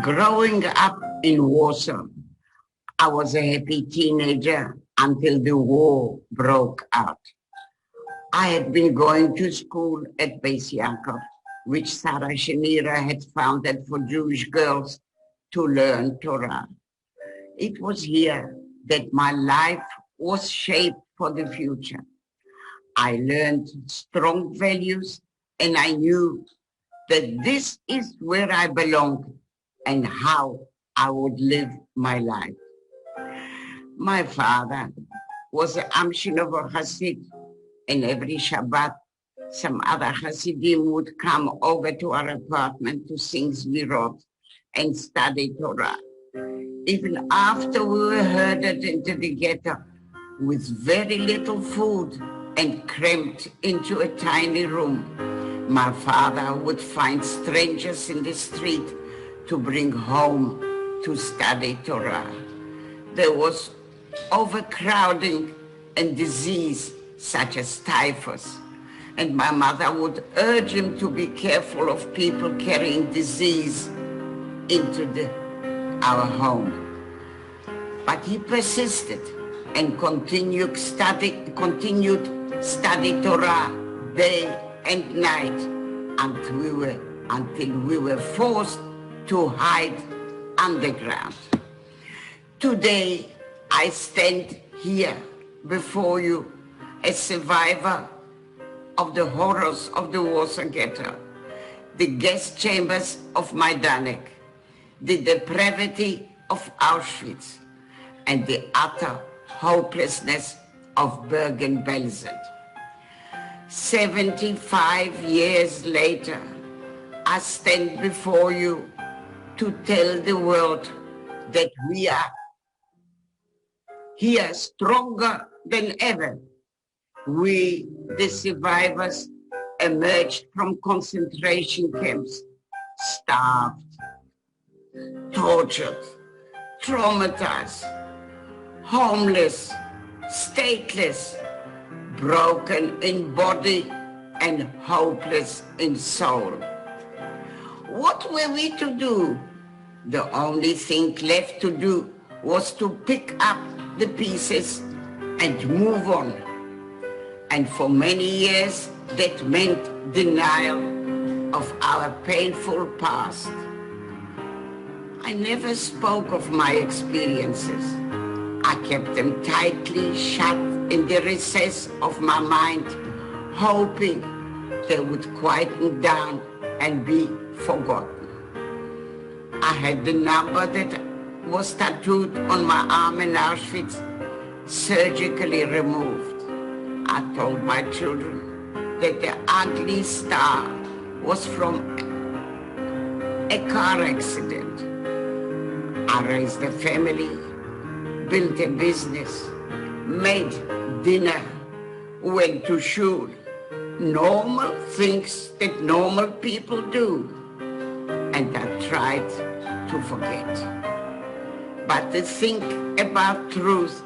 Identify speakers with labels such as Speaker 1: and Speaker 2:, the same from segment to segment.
Speaker 1: Growing up in Warsaw, I was a happy teenager until the war broke out. I had been going to school at Beis Yaakov, which Sarah Shanira had founded for Jewish girls to learn Torah. It was here that my life was shaped for the future. I learned strong values and I knew that this is where I belonged and how I would live my life. My father was an Amshinover Hasid, and every Shabbat some other Hasidim would come over to our apartment to sing Zvirot and study Torah. Even after we were herded into the ghetto with very little food and cramped into a tiny room, my father would find strangers in the street to bring home to study Torah. There was overcrowding and disease such as typhus, and my mother would urge him to be careful of people carrying disease into our home. But he persisted and continued study Torah day and night until we were forced to hide underground. Today, I stand here before you a survivor of the horrors of the Warsaw Ghetto, the gas chambers of Majdanek, the depravity of Auschwitz, and the utter hopelessness of Bergen-Belsen. 75 years later, I stand before you to tell the world that we are here stronger than ever. We, the survivors, emerged from concentration camps, starved, tortured, traumatized, homeless, stateless, broken in body and hopeless in soul. What were we to do? The only thing left to do was to pick up the pieces and move on. And for many years, that meant denial of our painful past. I never spoke of my experiences. I kept them tightly shut in the recess of my mind, hoping they would quieten down and be forgotten. I had the number that was tattooed on my arm in Auschwitz surgically removed. I told my children that the ugly star was from a car accident. I raised a family, built a business, made dinner, went to shul. Normal things that normal people do. And I tried to forget. But the thing about truth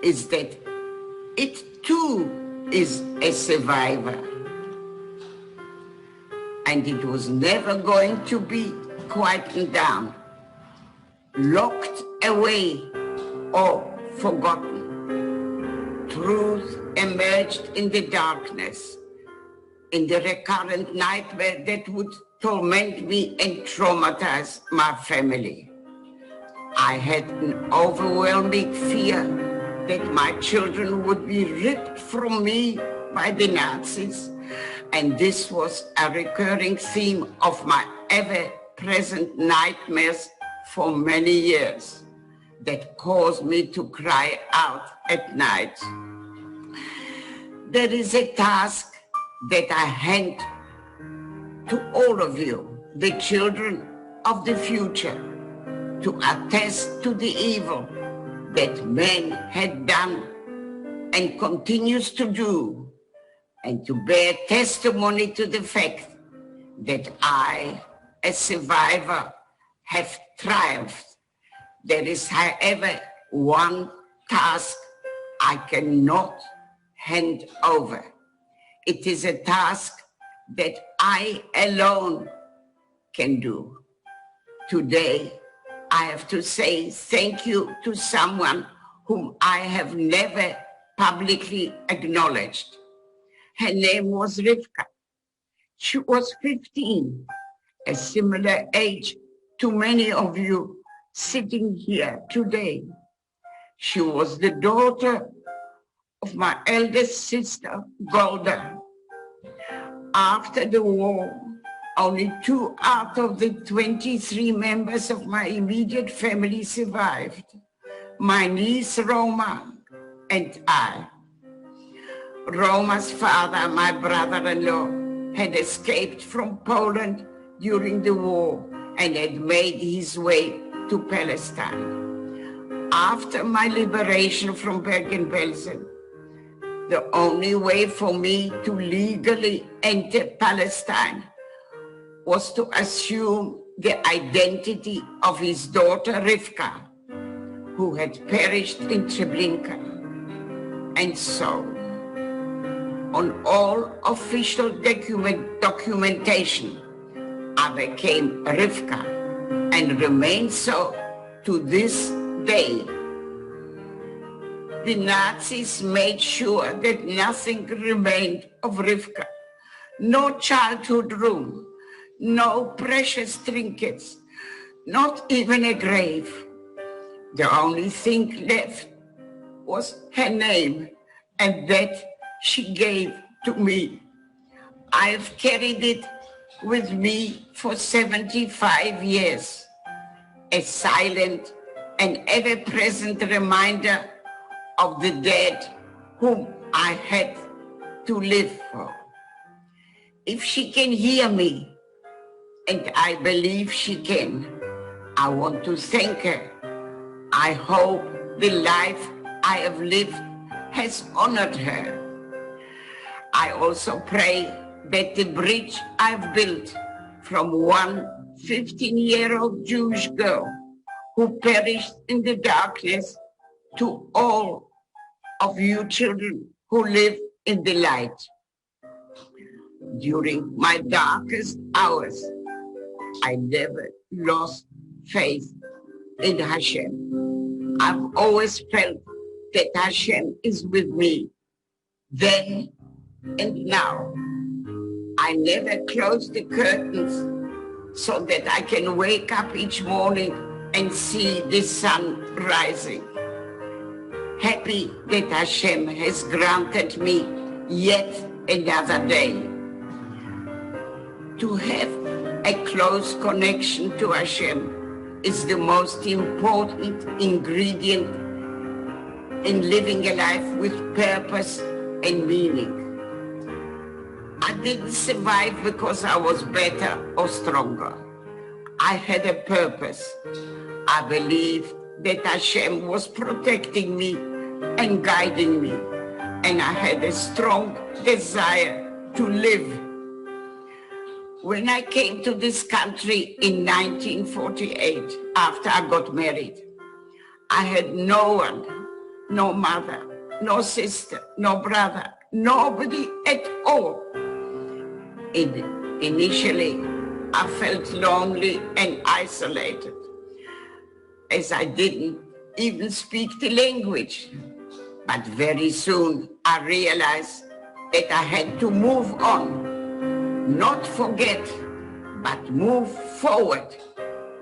Speaker 1: is that it too is a survivor. And it was never going to be quietened down, locked away or forgotten. Truth emerged in the darkness, in the recurrent nightmare that would torment me and traumatize my family. I had an overwhelming fear that my children would be ripped from me by the Nazis, and this was a recurring theme of my ever-present nightmares for many years that caused me to cry out at night. There is a task that I hand to all of you, the children of the future, to attest to the evil that man had done and continues to do, and to bear testimony to the fact that I, a survivor, have triumphed. There is, however, one task I cannot hand over. It is a task that I alone can do. Today, I have to say thank you to someone whom I have never publicly acknowledged. Her name was Rivka. She was 15, a similar age to many of you sitting here today. She was the daughter of my eldest sister, Golda. After the war, only 2 out of the 23 members of my immediate family survived. My niece Roma and I. Roma's father, my brother-in-law, had escaped from Poland during the war and had made his way to Palestine. After my liberation from Bergen-Belsen, the only way for me to legally enter Palestine was to assume the identity of his daughter Rivka, who had perished in Treblinka. And so, on all official documentation, I became Rivka and remain so to this day. The Nazis made sure that nothing remained of Rivka. No childhood room, no precious trinkets, not even a grave. The only thing left was her name, and that she gave to me. I've carried it with me for 75 years, a silent and ever-present reminder of the dead whom I had to live for. If she can hear me, and I believe she can, I want to thank her. I hope the life I have lived has honored her. I also pray that the bridge I've built from one 15-year-old Jewish girl who perished in the darkness to all of you children who live in the light. During my darkest hours, I never lost faith in Hashem. I've always felt that Hashem is with me, then and now. I never close the curtains so that I can wake up each morning and see the sun rising. Happy that Hashem has granted me yet another day. To have a close connection to Hashem is the most important ingredient in living a life with purpose and meaning. I didn't survive because I was better or stronger. I had a purpose. I believe that Hashem was protecting me and guiding me, and I had a strong desire to live. When I came to this country in 1948, after I got married, I had no one, no mother, no sister, no brother, nobody at all. Initially, I felt lonely and isolated, as I didn't even speak the language. But very soon, I realized that I had to move on, not forget, but move forward.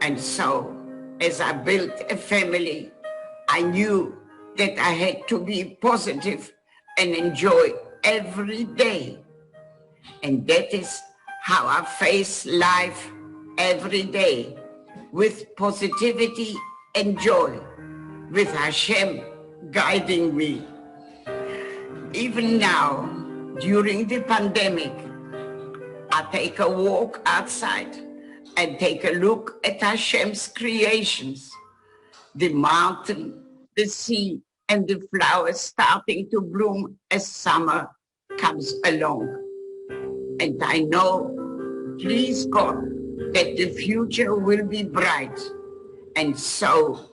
Speaker 1: And so, as I built a family, I knew that I had to be positive and enjoy every day. And that is how I face life every day, with positivity and joy, with Hashem guiding me. Even now, during the pandemic, I take a walk outside and take a look at Hashem's creations, the mountain, the sea, and the flowers starting to bloom as summer comes along. And I know, please God, that the future will be bright. And so,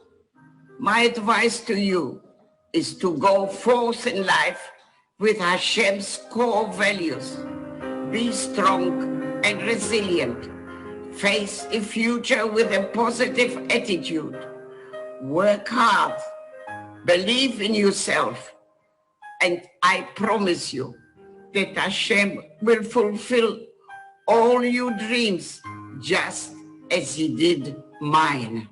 Speaker 1: my advice to you is to go forth in life with Hashem's core values. Be strong and resilient. Face the future with a positive attitude. Work hard, believe in yourself, and I promise you that Hashem will fulfill all your dreams just as he did mine.